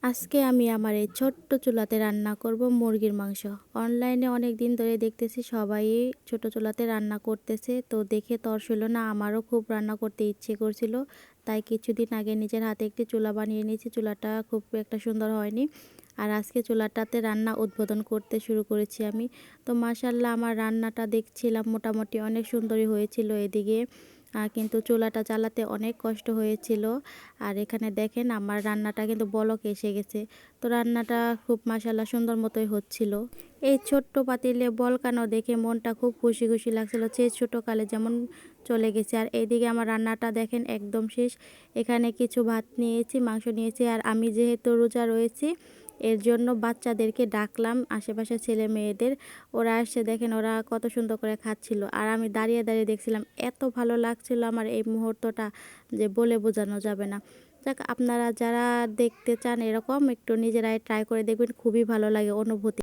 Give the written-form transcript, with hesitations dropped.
আজকে আমি আমার এই ছোট্ট চুলাতে রান্না করব মুরগির মাংস। অনলাইনে অনেক দিন ধরে দেখতেছি সবাই ছোট চুলাতে রান্না করতেছে, তো দেখে তর সইল না, আমারও খুব রান্না করতে ইচ্ছে করছিল। তাই কিছুদিন আগে নিজের হাতে একটি চুলা বানিয়ে নিয়েছি। চুলাটা খুব একটা সুন্দর হয়নি, আর আজকে চুলাটাতে রান্না উদ্বোধন করতে শুরু করেছি আমি। তো মাশাল্লাহ, আমার রান্নাটা দেখছিলাম মোটামুটি অনেক সুন্দরই হয়েছিল এদিকে, কিন্তু চুলাটা জ্বালাতে অনেক কষ্ট হয়েছিল। আর এখানে দেখেন আমার রান্নাটা কিন্তু বলক এসে গেছে। তো রান্নাটা খুব মাশাল্লাহ সুন্দর মতোই হচ্ছিল। এই ছোট্ট পাতিলে বলকানো দেখে মনটা খুব খুশি খুশি লাগছিল, সেই ছোটোকালে যেমন চলে গেছে। আর এইদিকে আমার রান্নাটা দেখেন একদম শেষ। এখানে কিছু ভাত নিয়েছি, মাংস নিয়েছি, আর আমি যেহেতু রোজা রয়েছি এর জন্য বাচ্চাদেরকে ডাকলাম, আশেপাশে ছেলে মেয়েদের। ওরা এসে দেখেন ওরা কত সুন্দর করে খাচ্ছিল, আর আমি দাঁড়িয়ে দাঁড়িয়ে দেখছিলাম। এত ভালো লাগছিল আমার এই মুহূর্তটা যে বলে বোঝানো যাবে না। যাক, আপনারা যারা দেখতে চান এরকম একটু নিজেরাই ট্রাই করে দেখবেন, খুবই ভালো লাগে অনুভূতি।